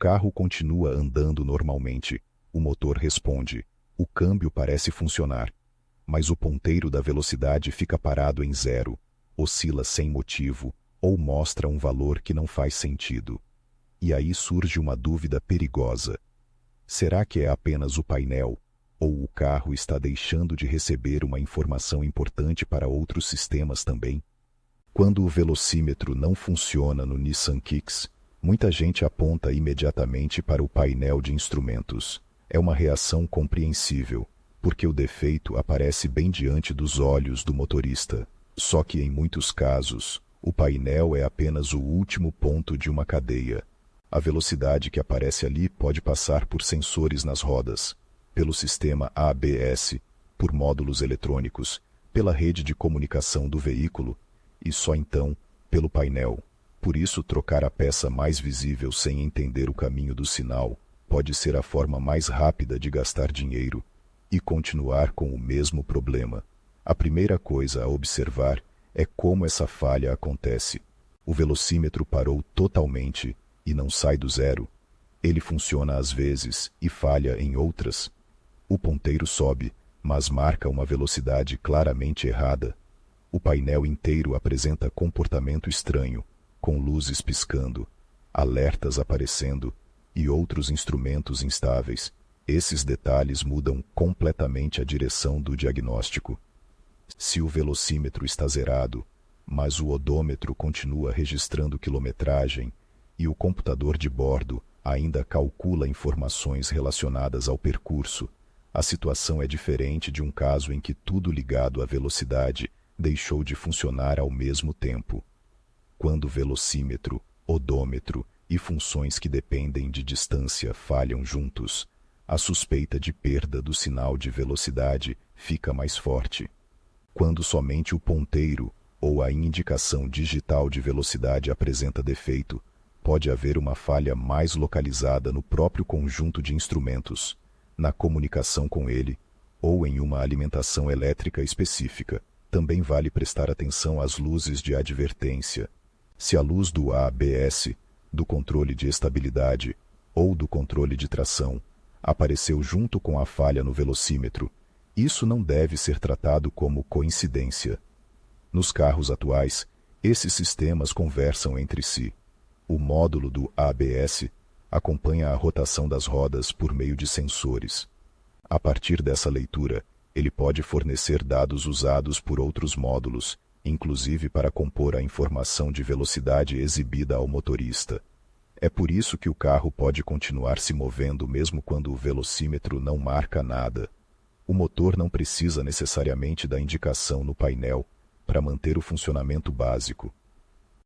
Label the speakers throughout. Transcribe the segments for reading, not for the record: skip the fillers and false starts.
Speaker 1: carro continua andando normalmente. O motor responde. O câmbio parece funcionar. Mas o ponteiro da velocidade fica parado em zero, oscila sem motivo ou mostra um valor que não faz sentido. E aí surge uma dúvida perigosa. Será que é apenas o painel, ou o carro está deixando de receber uma informação importante para outros sistemas também? Quando o velocímetro não funciona no Nissan Kicks, muita gente aponta imediatamente para o painel de instrumentos. É uma reação compreensível, porque o defeito aparece bem diante dos olhos do motorista. Só que em muitos casos, o painel é apenas o último ponto de uma cadeia. A velocidade que aparece ali pode passar por sensores nas rodas, pelo sistema ABS, por módulos eletrônicos, pela rede de comunicação do veículo e só então pelo painel. Por isso, trocar a peça mais visível sem entender o caminho do sinal pode ser a forma mais rápida de gastar dinheiro e continuar com o mesmo problema. A primeira coisa a observar é como essa falha acontece. O velocímetro parou totalmente e não sai do zero. Ele funciona às vezes e falha em outras. O ponteiro sobe, mas marca uma velocidade claramente errada. O painel inteiro apresenta comportamento estranho, com luzes piscando, alertas aparecendo e outros instrumentos instáveis. Esses detalhes mudam completamente a direção do diagnóstico. Se o velocímetro está zerado, mas o odômetro continua registrando quilometragem e o computador de bordo ainda calcula informações relacionadas ao percurso, a situação é diferente de um caso em que tudo ligado à velocidade deixou de funcionar ao mesmo tempo. Quando velocímetro, odômetro e funções que dependem de distância falham juntos, a suspeita de perda do sinal de velocidade fica mais forte. Quando somente o ponteiro ou a indicação digital de velocidade apresenta defeito, pode haver uma falha mais localizada no próprio conjunto de instrumentos, na comunicação com ele, ou em uma alimentação elétrica específica. Também vale prestar atenção às luzes de advertência. Se a luz do ABS, do controle de estabilidade ou do controle de tração apareceu junto com a falha no velocímetro, isso não deve ser tratado como coincidência. Nos carros atuais, esses sistemas conversam entre si. O módulo do ABS acompanha a rotação das rodas por meio de sensores. A partir dessa leitura, ele pode fornecer dados usados por outros módulos, inclusive para compor a informação de velocidade exibida ao motorista. É por isso que o carro pode continuar se movendo mesmo quando o velocímetro não marca nada. O motor não precisa necessariamente da indicação no painel para manter o funcionamento básico.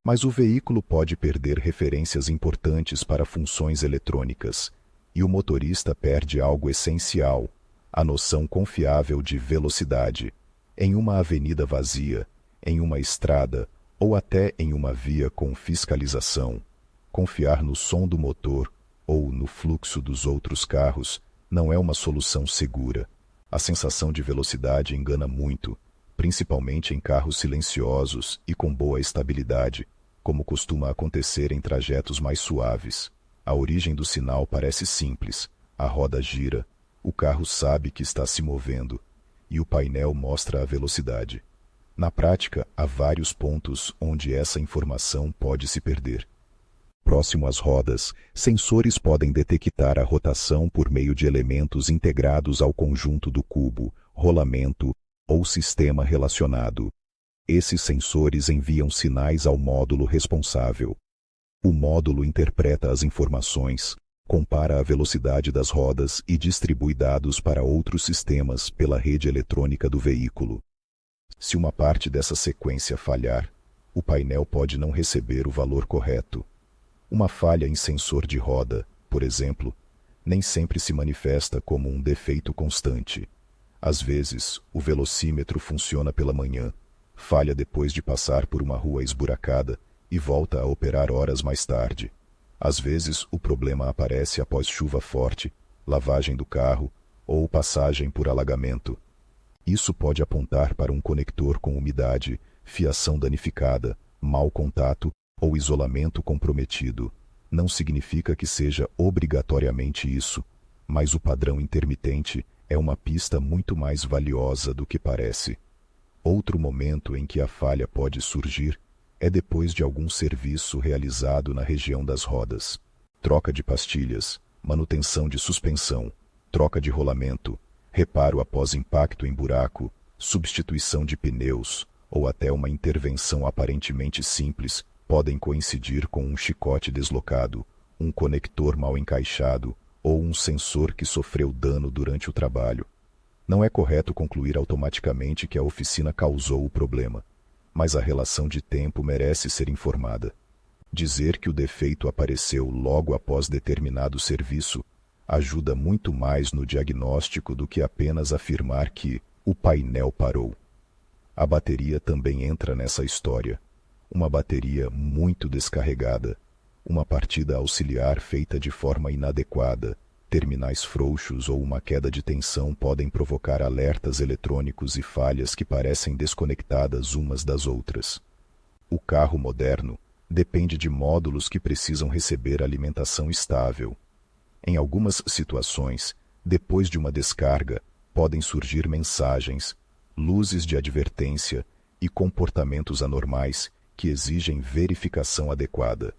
Speaker 1: Mas o veículo pode perder referências importantes para funções eletrônicas, e o motorista perde algo essencial, a noção confiável de velocidade, em uma avenida vazia, em uma estrada ou até em uma via com fiscalização. Confiar no som do motor ou no fluxo dos outros carros não é uma solução segura. A sensação de velocidade engana muito, principalmente em carros silenciosos e com boa estabilidade, como costuma acontecer em trajetos mais suaves. A origem do sinal parece simples, a roda gira, o carro sabe que está se movendo, e o painel mostra a velocidade. Na prática, há vários pontos onde essa informação pode se perder. Próximo às rodas, sensores podem detectar a rotação por meio de elementos integrados ao conjunto do cubo, rolamento ou sistema relacionado. Esses sensores enviam sinais ao módulo responsável. O módulo interpreta as informações, compara a velocidade das rodas e distribui dados para outros sistemas pela rede eletrônica do veículo. Se uma parte dessa sequência falhar, o painel pode não receber o valor correto. Uma falha em sensor de roda, por exemplo, nem sempre se manifesta como um defeito constante. Às vezes, o velocímetro funciona pela manhã, falha depois de passar por uma rua esburacada e volta a operar horas mais tarde. Às vezes, o problema aparece após chuva forte, lavagem do carro ou passagem por alagamento. Isso pode apontar para um conector com umidade, fiação danificada, mau contato ou isolamento comprometido. Não significa que seja obrigatoriamente isso, mas o padrão intermitente é uma pista muito mais valiosa do que parece. Outro momento em que a falha pode surgir é depois de algum serviço realizado na região das rodas. Troca de pastilhas, manutenção de suspensão, troca de rolamento, reparo após impacto em buraco, substituição de pneus ou até uma intervenção aparentemente simples podem coincidir com um chicote deslocado, um conector mal encaixado ou um sensor que sofreu dano durante o trabalho. Não é correto concluir automaticamente que a oficina causou o problema, mas a relação de tempo merece ser informada. Dizer que o defeito apareceu logo após determinado serviço ajuda muito mais no diagnóstico do que apenas afirmar que o painel parou. A bateria também entra nessa história. Uma bateria muito descarregada, uma partida auxiliar feita de forma inadequada, terminais frouxos ou uma queda de tensão podem provocar alertas eletrônicos e falhas que parecem desconectadas umas das outras. O carro moderno depende de módulos que precisam receber alimentação estável. Em algumas situações, depois de uma descarga, podem surgir mensagens, luzes de advertência e comportamentos anormais que exigem verificação adequada.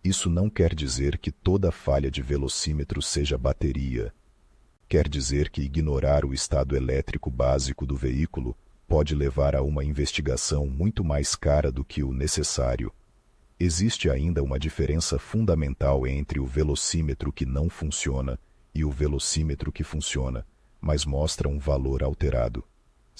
Speaker 1: Isso não quer dizer que toda falha de velocímetro seja bateria. Quer dizer que ignorar o estado elétrico básico do veículo pode levar a uma investigação muito mais cara do que o necessário. Existe ainda uma diferença fundamental entre o velocímetro que não funciona e o velocímetro que funciona, mas mostra um valor alterado.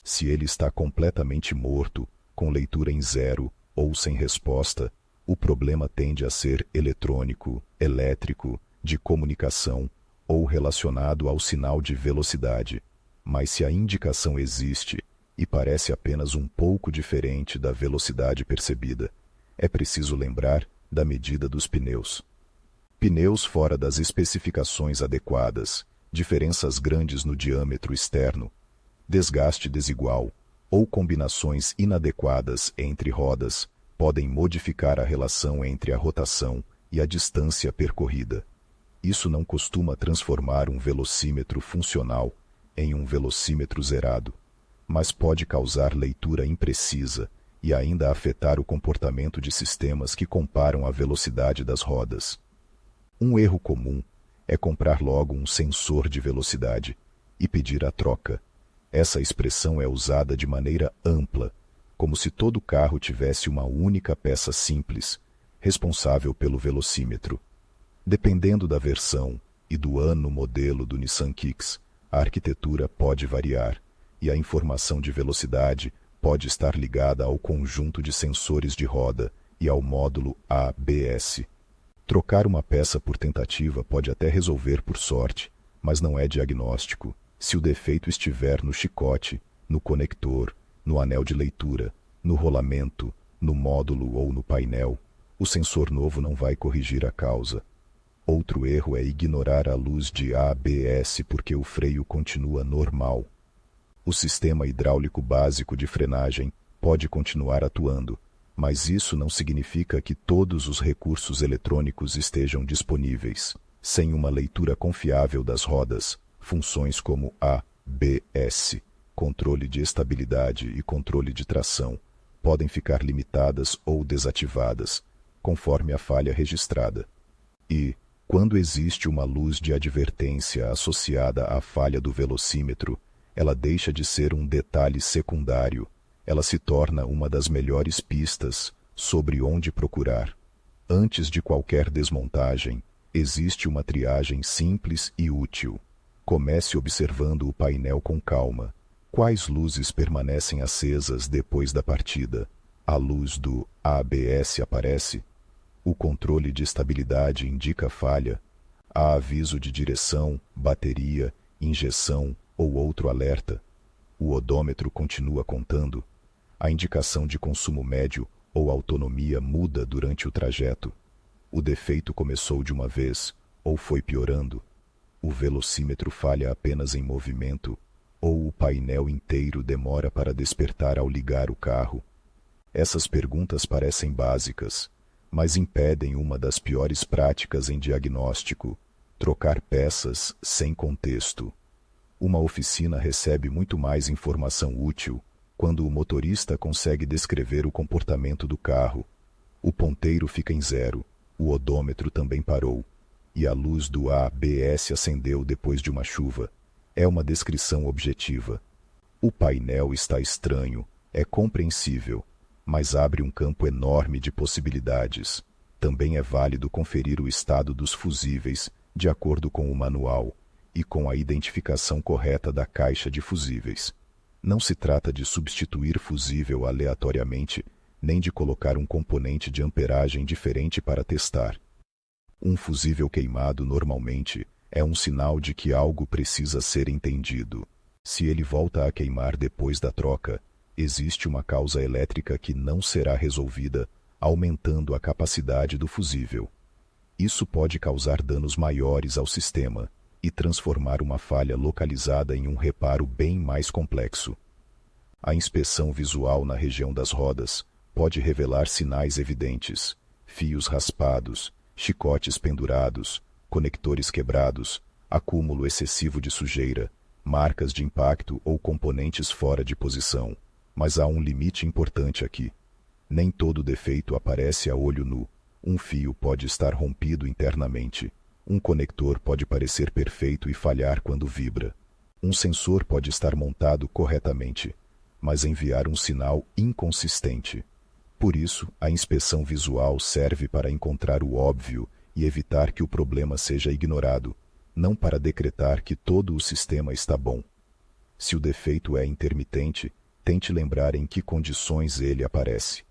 Speaker 1: Se ele está completamente morto, com leitura em zero ou sem resposta, o problema tende a ser eletrônico, elétrico, de comunicação ou relacionado ao sinal de velocidade. Mas se a indicação existe e parece apenas um pouco diferente da velocidade percebida, é preciso lembrar da medida dos pneus. Pneus fora das especificações adequadas, diferenças grandes no diâmetro externo, desgaste desigual ou combinações inadequadas entre rodas podem modificar a relação entre a rotação e a distância percorrida. Isso não costuma transformar um velocímetro funcional em um velocímetro zerado, mas pode causar leitura imprecisa e ainda afetar o comportamento de sistemas que comparam a velocidade das rodas. Um erro comum é comprar logo um sensor de velocidade e pedir a troca. Essa expressão é usada de maneira ampla, como se todo carro tivesse uma única peça simples, responsável pelo velocímetro. Dependendo da versão e do ano modelo do Nissan Kicks, a arquitetura pode variar e a informação de velocidade pode estar ligada ao conjunto de sensores de roda e ao módulo ABS. Trocar uma peça por tentativa pode até resolver por sorte, mas não é diagnóstico. Se o defeito estiver no chicote, no conector, no anel de leitura, no rolamento, no módulo ou no painel, o sensor novo não vai corrigir a causa. Outro erro é ignorar a luz de ABS porque o freio continua normal. O sistema hidráulico básico de frenagem pode continuar atuando, mas isso não significa que todos os recursos eletrônicos estejam disponíveis. Sem uma leitura confiável das rodas, funções como ABS, controle de estabilidade e controle de tração, podem ficar limitadas ou desativadas, conforme a falha registrada. E, quando existe uma luz de advertência associada à falha do velocímetro, ela deixa de ser um detalhe secundário, ela se torna uma das melhores pistas sobre onde procurar. Antes de qualquer desmontagem, existe uma triagem simples e útil. Comece observando o painel com calma. Quais luzes permanecem acesas depois da partida? A luz do ABS aparece? O controle de estabilidade indica falha? Há aviso de direção, bateria, injeção ou outro alerta? O odômetro continua contando? A indicação de consumo médio ou autonomia muda durante o trajeto? O defeito começou de uma vez ou foi piorando? O velocímetro falha apenas em movimento ou o painel inteiro demora para despertar ao ligar o carro? Essas perguntas parecem básicas, mas impedem uma das piores práticas em diagnóstico: trocar peças sem contexto. Uma oficina recebe muito mais informação útil quando o motorista consegue descrever o comportamento do carro. O ponteiro fica em 0, o odômetro também parou, e a luz do ABS acendeu depois de uma chuva. É uma descrição objetiva. O painel está estranho, é compreensível, mas abre um campo enorme de possibilidades. Também é válido conferir o estado dos fusíveis, de acordo com o manual, e com a identificação correta da caixa de fusíveis. Não se trata de substituir fusível aleatoriamente, nem de colocar um componente de amperagem diferente para testar. Um fusível queimado normalmente é um sinal de que algo precisa ser entendido. Se ele volta a queimar depois da troca, existe uma causa elétrica que não será resolvida, aumentando a capacidade do fusível. Isso pode causar danos maiores ao sistema e transformar uma falha localizada em um reparo bem mais complexo. A inspeção visual na região das rodas pode revelar sinais evidentes: fios raspados, chicotes pendurados, conectores quebrados, acúmulo excessivo de sujeira, marcas de impacto ou componentes fora de posição. Mas há um limite importante aqui. Nem todo defeito aparece a olho nu. Um fio pode estar rompido internamente. Um conector pode parecer perfeito e falhar quando vibra. Um sensor pode estar montado corretamente, mas enviar um sinal inconsistente. Por isso, a inspeção visual serve para encontrar o óbvio e evitar que o problema seja ignorado, não para decretar que todo o sistema está bom. Se o defeito é intermitente, tente lembrar em que condições ele aparece.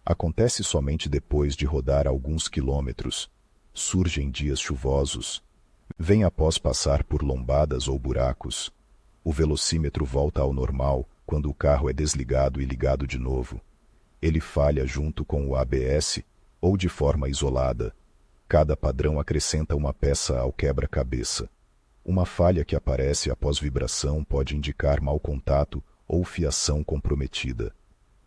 Speaker 1: Acontece somente depois de rodar alguns quilômetros. Surge em dias chuvosos. Vem após passar por lombadas ou buracos. O velocímetro volta ao normal quando o carro é desligado e ligado de novo. Ele falha junto com o ABS ou de forma isolada. Cada padrão acrescenta uma peça ao quebra-cabeça. Uma falha que aparece após vibração pode indicar mau contato ou fiação comprometida.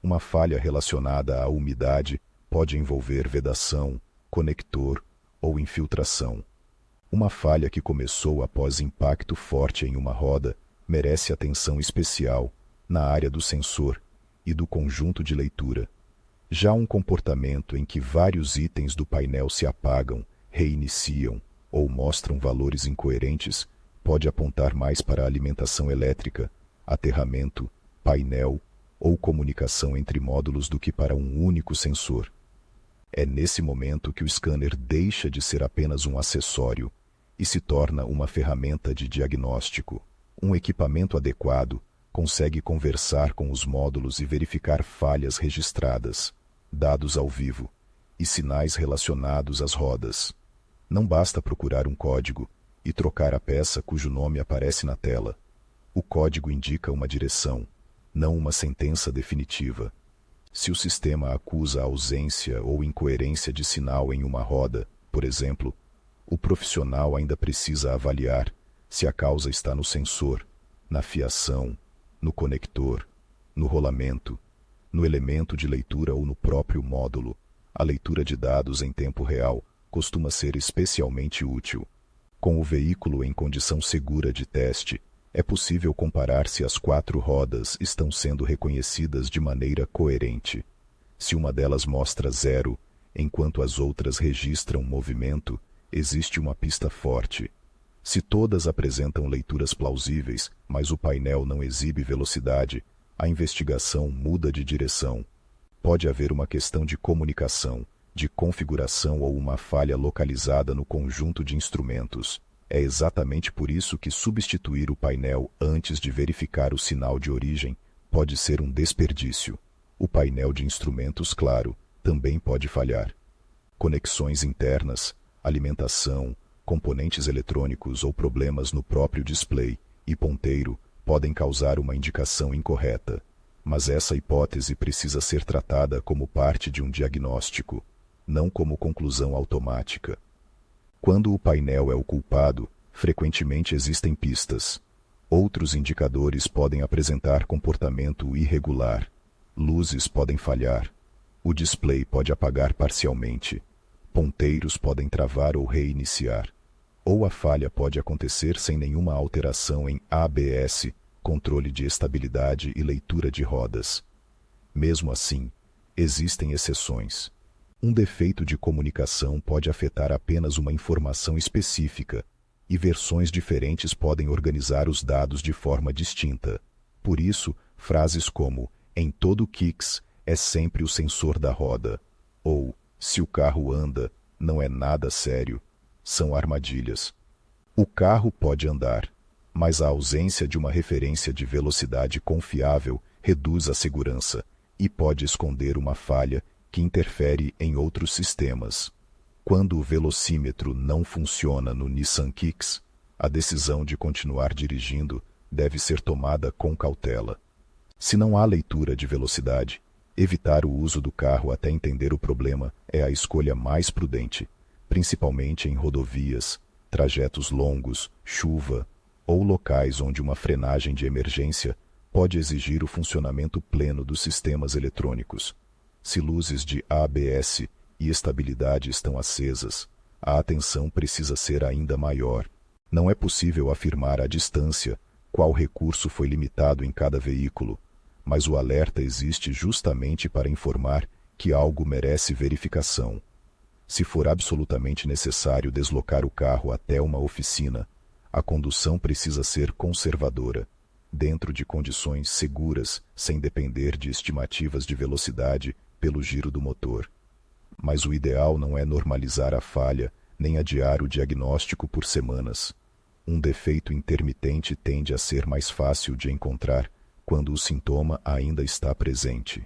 Speaker 1: Uma falha relacionada à umidade pode envolver vedação, conector ou infiltração. Uma falha que começou após impacto forte em uma roda merece atenção especial na área do sensor e do conjunto de leitura. Já um comportamento em que vários itens do painel se apagam, reiniciam ou mostram valores incoerentes pode apontar mais para a alimentação elétrica, aterramento, painel ou comunicação entre módulos do que para um único sensor. É nesse momento que o scanner deixa de ser apenas um acessório e se torna uma ferramenta de diagnóstico. Um equipamento adequado consegue conversar com os módulos e verificar falhas registradas, dados ao vivo e sinais relacionados às rodas. Não basta procurar um código e trocar a peça cujo nome aparece na tela. O código indica uma direção, não uma sentença definitiva. Se o sistema acusa ausência ou incoerência de sinal em uma roda, por exemplo, o profissional ainda precisa avaliar se a causa está no sensor, na fiação, no conector, no rolamento, no elemento de leitura ou no próprio módulo. A leitura de dados em tempo real costuma ser especialmente útil. Com o veículo em condição segura de teste, é possível comparar se as 4 rodas estão sendo reconhecidas de maneira coerente. Se uma delas mostra 0, enquanto as outras registram movimento, existe uma pista forte. Se todas apresentam leituras plausíveis, mas o painel não exibe velocidade, a investigação muda de direção. Pode haver uma questão de comunicação, de configuração ou uma falha localizada no conjunto de instrumentos. É exatamente por isso que substituir o painel antes de verificar o sinal de origem pode ser um desperdício. O painel de instrumentos, claro, também pode falhar. Conexões internas, alimentação, componentes eletrônicos ou problemas no próprio display e ponteiro podem causar uma indicação incorreta. Mas essa hipótese precisa ser tratada como parte de um diagnóstico, não como conclusão automática. Quando o painel é o culpado, frequentemente existem pistas. Outros indicadores podem apresentar comportamento irregular. Luzes podem falhar. O display pode apagar parcialmente. Ponteiros podem travar ou reiniciar. Ou a falha pode acontecer sem nenhuma alteração em ABS, controle de estabilidade e leitura de rodas. Mesmo assim, existem exceções. Um defeito de comunicação pode afetar apenas uma informação específica, e versões diferentes podem organizar os dados de forma distinta. Por isso, frases como "em todo Kicks é sempre o sensor da roda" ou "se o carro anda, não é nada sério" são armadilhas. O carro pode andar, mas a ausência de uma referência de velocidade confiável reduz a segurança e pode esconder uma falha que interfere em outros sistemas. Quando o velocímetro não funciona no Nissan Kicks, a decisão de continuar dirigindo deve ser tomada com cautela. Se não há leitura de velocidade, evitar o uso do carro até entender o problema é a escolha mais prudente, principalmente em rodovias, trajetos longos, chuva ou locais onde uma frenagem de emergência pode exigir o funcionamento pleno dos sistemas eletrônicos. Se luzes de ABS e estabilidade estão acesas, a atenção precisa ser ainda maior. Não é possível afirmar à distância qual recurso foi limitado em cada veículo, mas o alerta existe justamente para informar que algo merece verificação. Se for absolutamente necessário deslocar o carro até uma oficina, a condução precisa ser conservadora, dentro de condições seguras, sem depender de estimativas de velocidade pelo giro do motor. Mas o ideal não é normalizar a falha, nem adiar o diagnóstico por semanas. Um defeito intermitente tende a ser mais fácil de encontrar quando o sintoma ainda está presente.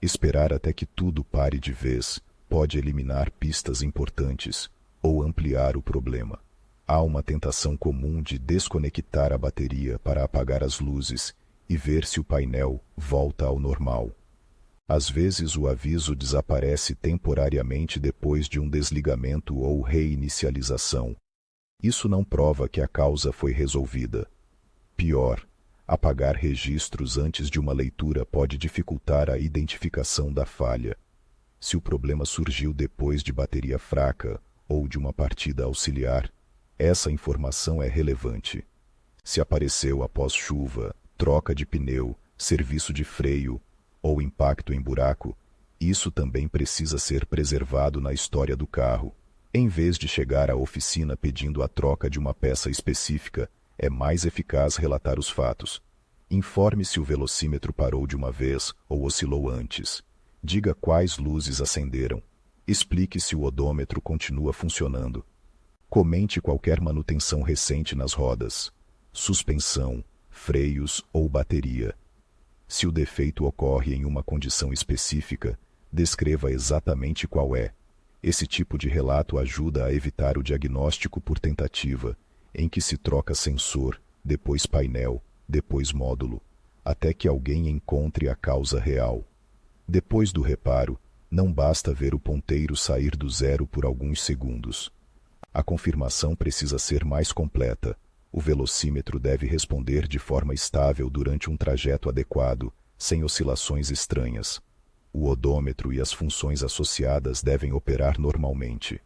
Speaker 1: Esperar até que tudo pare de vez pode eliminar pistas importantes ou ampliar o problema. Há uma tentação comum de desconectar a bateria para apagar as luzes e ver se o painel volta ao normal. Às vezes o aviso desaparece temporariamente depois de um desligamento ou reinicialização. Isso não prova que a causa foi resolvida. Pior, apagar registros antes de uma leitura pode dificultar a identificação da falha. Se o problema surgiu depois de bateria fraca ou de uma partida auxiliar, essa informação é relevante. Se apareceu após chuva, troca de pneu, serviço de freio ou impacto em buraco, isso também precisa ser preservado na história do carro. Em vez de chegar à oficina pedindo a troca de uma peça específica, é mais eficaz relatar os fatos. Informe se o velocímetro parou de uma vez ou oscilou antes. Diga quais luzes acenderam. Explique se o odômetro continua funcionando. Comente qualquer manutenção recente nas rodas, suspensão, freios ou bateria. Se o defeito ocorre em uma condição específica, descreva exatamente qual é. Esse tipo de relato ajuda a evitar o diagnóstico por tentativa, em que se troca sensor, depois painel, depois módulo, até que alguém encontre a causa real. Depois do reparo, não basta ver o ponteiro sair do zero por alguns segundos. A confirmação precisa ser mais completa. O velocímetro deve responder de forma estável durante um trajeto adequado, sem oscilações estranhas. O odômetro e as funções associadas devem operar normalmente.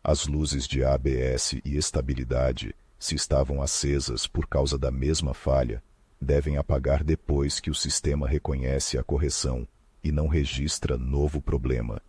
Speaker 1: As luzes de ABS e estabilidade, se estavam acesas por causa da mesma falha, devem apagar depois que o sistema reconhece a correção e não registra novo problema.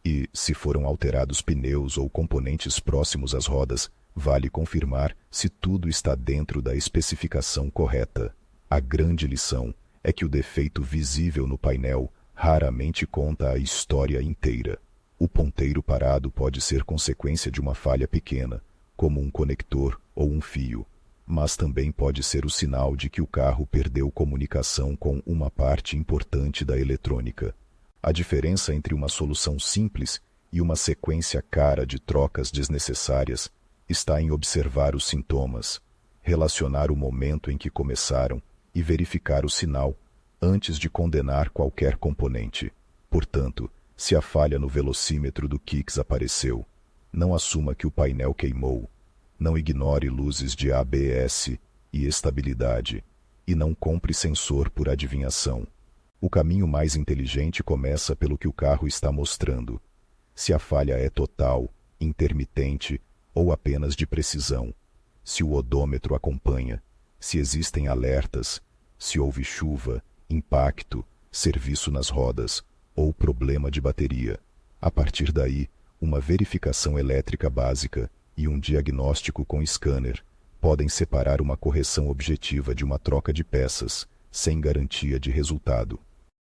Speaker 1: E, se foram alterados pneus ou componentes próximos às rodas, vale confirmar se tudo está dentro da especificação correta. A grande lição é que o defeito visível no painel raramente conta a história inteira. O ponteiro parado pode ser consequência de uma falha pequena, como um conector ou um fio, mas também pode ser o sinal de que o carro perdeu comunicação com uma parte importante da eletrônica. A diferença entre uma solução simples e uma sequência cara de trocas desnecessárias está em observar os sintomas, relacionar o momento em que começaram e verificar o sinal antes de condenar qualquer componente. Portanto, se a falha no velocímetro do Kicks apareceu, não assuma que o painel queimou, não ignore luzes de ABS e estabilidade, e não compre sensor por adivinhação. O caminho mais inteligente começa pelo que o carro está mostrando. Se a falha é total, intermitente ou apenas de precisão. Se o odômetro acompanha. Se existem alertas. Se houve chuva, impacto, serviço nas rodas ou problema de bateria. A partir daí, uma verificação elétrica básica e um diagnóstico com scanner podem separar uma correção objetiva de uma troca de peças, sem garantia de resultado.